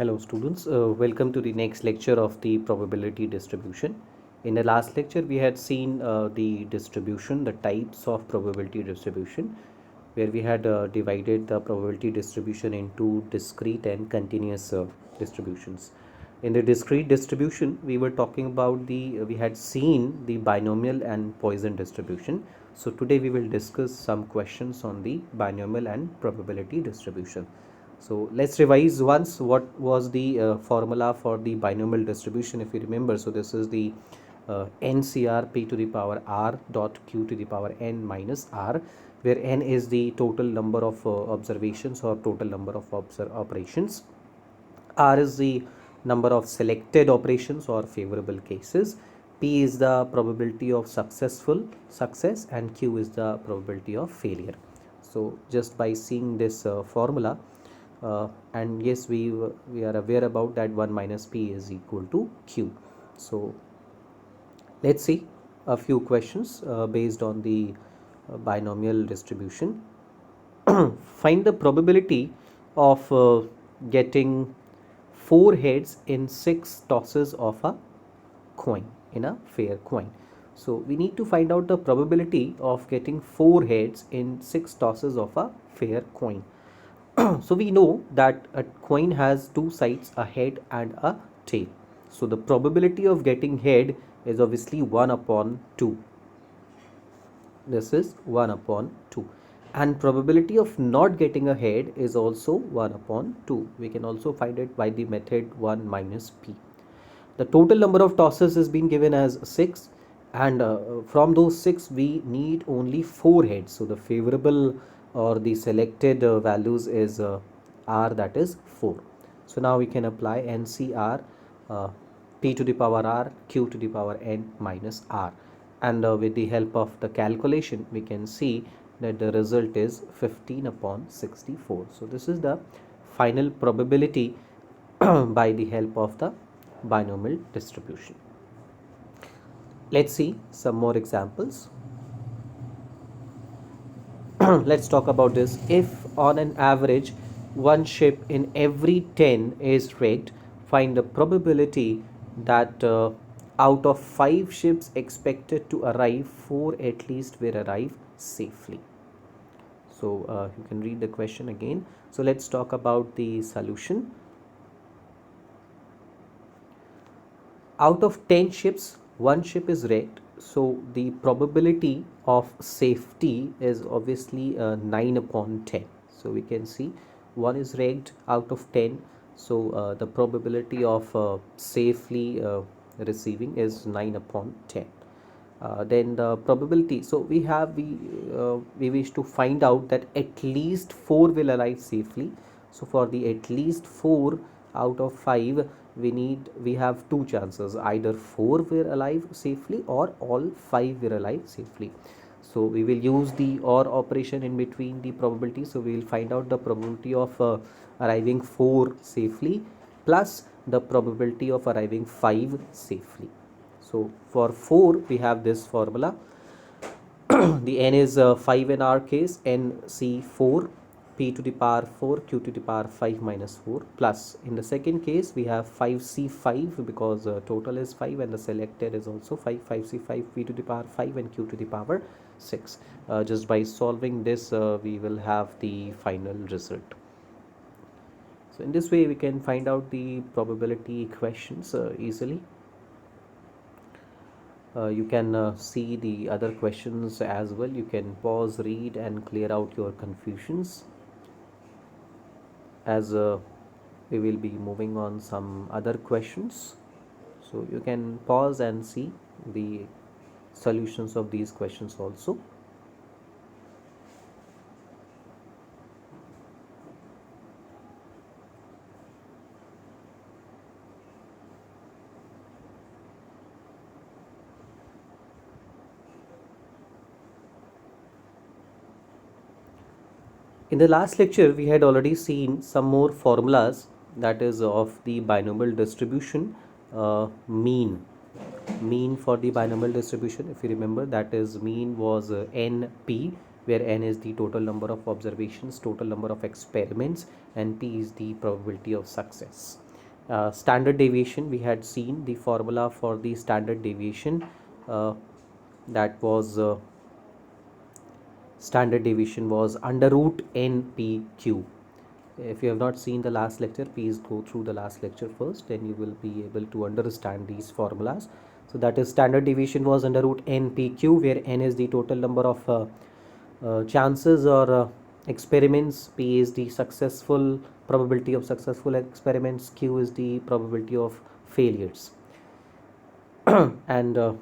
Hello students, welcome to the next lecture of the probability distribution. In the last lecture we had seen the distribution, the types of probability distribution, where we had divided the probability distribution into discrete and continuous distributions. In the discrete distribution we were talking about we had seen the binomial and Poisson distribution. So today we will discuss some questions on the binomial and probability distribution. So let's revise once what was the formula for the binomial distribution, if you remember. So this is the NCR p to the power r dot q to the power n minus r, where n is the total number of observations or total number of operations. R is the number of selected operations or favorable cases. P is the probability of success, and Q is the probability of failure. So just by seeing this formula, and yes, we are aware about that 1 minus P is equal to Q. So let's see a few questions based on the binomial distribution. Find the probability of getting 4 heads in 6 tosses of a coin, in a fair coin. So we need to find out the probability of getting 4 heads in 6 tosses of a fair coin. So we know that a coin has two sides, a head and a tail. So the probability of getting head is obviously 1 upon 2. This is 1 upon 2. And probability of not getting a head is also 1 upon 2. We can also find it by the method 1 minus P. The total number of tosses has been given as 6, and from those 6 we need only 4 heads. So the favorable or the selected values is r, that is 4. So now we can apply NCR p to the power r q to the power n minus r, and with the help of the calculation we can see that the result is 15 upon 64. So this is the final probability by the help of the binomial distribution. Let's see some more examples. Let's talk about this. If on an average one ship in every 10 is wrecked, find the probability that out of 5 ships expected to arrive, 4 at least will arrive safely. So you can read the question again. So let's talk about the solution. Out of 10 ships, 1 ship is wrecked. So the probability of safety is obviously 9 upon 10. So we can see 1 is wrecked out of 10. So the probability of safely receiving is 9 upon 10. Then the probability, so we wish to find out that at least 4 will arrive safely. So for the at least 4 out of 5, we have 2 chances, either 4 will arrive safely or all 5 will arrive safely. So we will use the OR operation in between the probability. So we will find out the probability of arriving 4 safely plus the probability of arriving 5 safely. So for 4 we have this formula. The n is 5 in our case, NC4 p to the power 4 q to the power 5 minus 4, plus in the second case we have 5c5 because total is 5 and the selected is also 5c5 p to the power 5 and q to the power 6. Just by solving this we will have the final result. So in this way we can find out the probability equations easily. You can see the other questions as well. You can pause, read and clear out your confusions, as we will be moving on some other questions. So you can pause and see the solutions of these questions also. In the last lecture we had already seen some more formulas, that is of the binomial distribution. Mean for the binomial distribution, if you remember, that is mean was NP, where n is the total number of observations, total number of experiments, and p is the probability of success. Standard deviation, we had seen the formula for the standard deviation. That was Standard deviation was under root npq. If you have not seen the last lecture, please go through the last lecture first, then you will be able to understand these formulas. So that is, standard deviation was under root npq, where n is the total number of chances or experiments, p is the successful probability of successful experiments, q is the probability of failures. And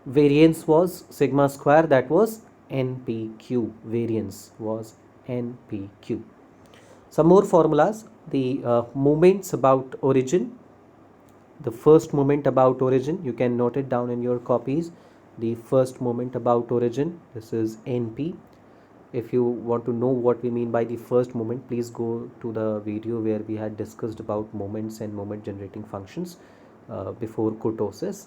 variance was sigma square, that was npq. Variance was npq. Some more formulas. The moments about origin. The first moment about origin, you can note it down in your copies. The first moment about origin, this is np. If you want to know what we mean by the first moment, please go to the video where we had discussed about moments and moment generating functions before kurtosis.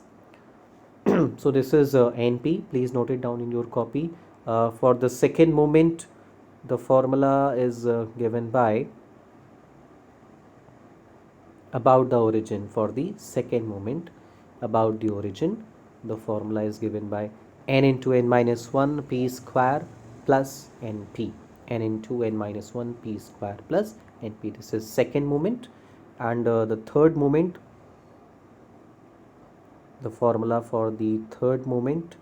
So this is np, please note it down in your copy. For the second moment, the formula is given by about the origin. For the second moment about the origin, the formula is given by n into n minus 1 p square plus np. N into n minus 1 p square plus np. This is second moment. And the third moment, the formula for the third moment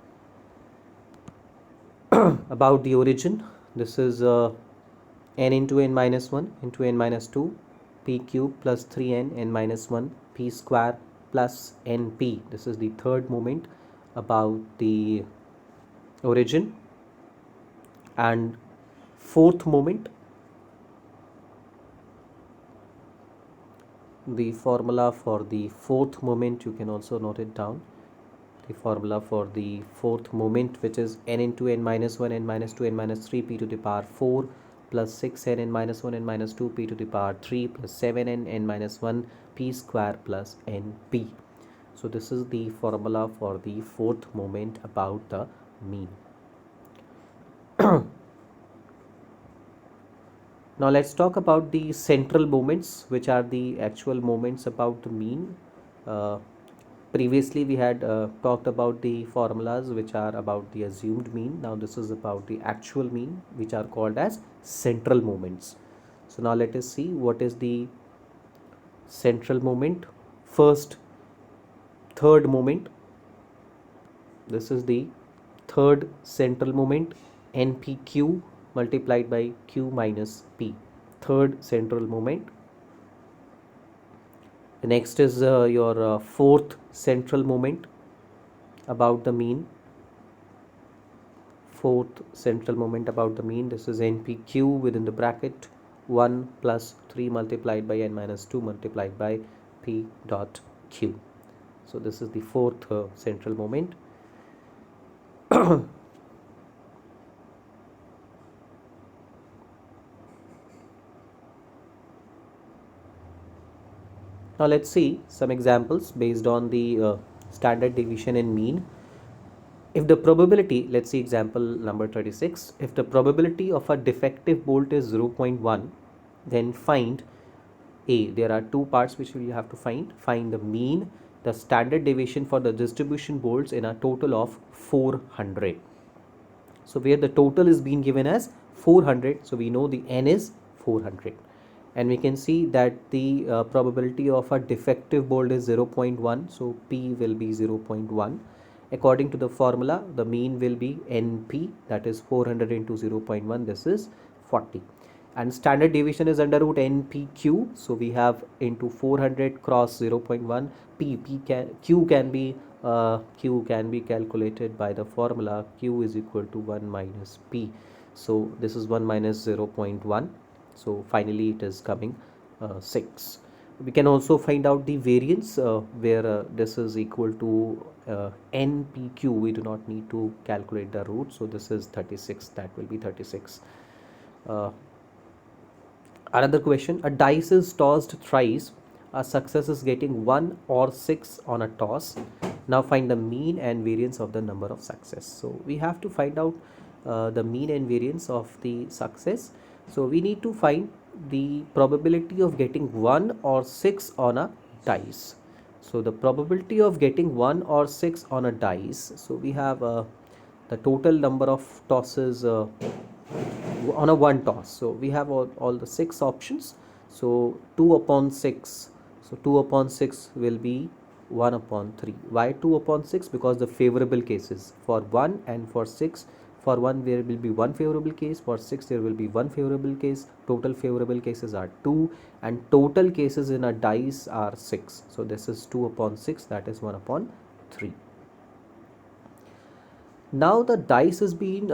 about the origin, this is n into n minus 1 into n minus 2 p cube plus 3n n minus 1 p square plus np. This is the third moment about the origin. And fourth moment, the formula for the fourth moment, you can also note it down. The formula for the fourth moment, which is n into n minus 1 n minus 2 n minus 3 p to the power 4 plus 6n n minus 1 n minus 2 p to the power 3 plus 7n n minus 1 p square plus np. So this is the formula for the fourth moment about the mean. Now let's talk about the central moments, which are the actual moments about the mean. Previously we had talked about the formulas which are about the assumed mean. Now this is about the actual mean, which are called as central moments. So now let us see what is the central moment. First, third moment. This is the third central moment, npq multiplied by q minus p. Third central moment. The next is your fourth central moment about the mean. Fourth central moment about the mean, this is npq within the bracket 1 plus 3 multiplied by n minus 2 multiplied by p dot q. So this is the fourth central moment. Now let's see some examples based on the standard deviation and mean. If the probability, let's see example number 36, if the probability of a defective bolt is 0.1, then find A. There are two parts which you have to find. Find the mean, the standard deviation for the distribution bolts in a total of 400. So where the total is being given as 400, so we know the n is 400. And we can see that the probability of a defective bolt is 0.1, so p will be 0.1. According to the formula, the mean will be np, that is 400 into 0.1, this is 40. And standard deviation is under root npq, so we have into 400 cross 0.1 q can be calculated by the formula q is equal to 1 minus p. So this is 1 minus 0.1. So finally it is coming 6. We can also find out the variance where this is equal to npq. We do not need to calculate the root, so this is 36, that will be 36. Another question, a dice is tossed thrice, a success is getting 1 or 6 on a toss. Now find the mean and variance of the number of success. So we have to find out the mean and variance of the success. So we need to find the probability of getting 1 or 6 on a dice. So the probability of getting 1 or 6 on a dice, so we have the total number of tosses on a one toss. So we have all the 6 options. So 2 upon 6, so 2 upon 6 will be 1 upon 3. Why 2 upon 6? Because the favorable cases for 1 and for 6, for 1 there will be one favorable case, for 6 there will be one favorable case. Total favorable cases are 2 and total cases in a dice are 6. So this is 2 upon 6, that is 1 upon 3. Now the dice has been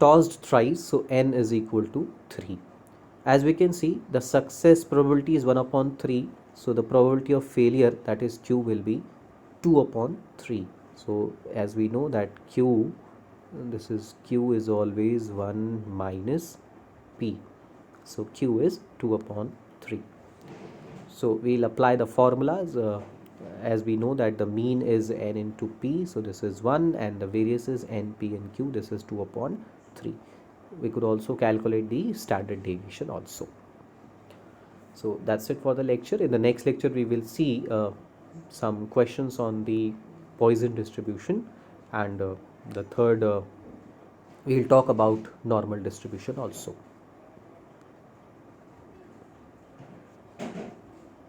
tossed thrice, so n is equal to 3. As we can see, the success probability is 1 upon 3. So the probability of failure, that is q, will be 2 upon 3. So as we know that q, this is q is always 1 minus p. So q is 2 upon 3. So we'll apply the formulas. As we know that the mean is n into p, so this is 1, and the variance is n, p and q, this is 2 upon 3. We could also calculate the standard deviation also. So that's it for the lecture. In the next lecture we will see some questions on the Poisson distribution, and the third we'll talk about normal distribution also.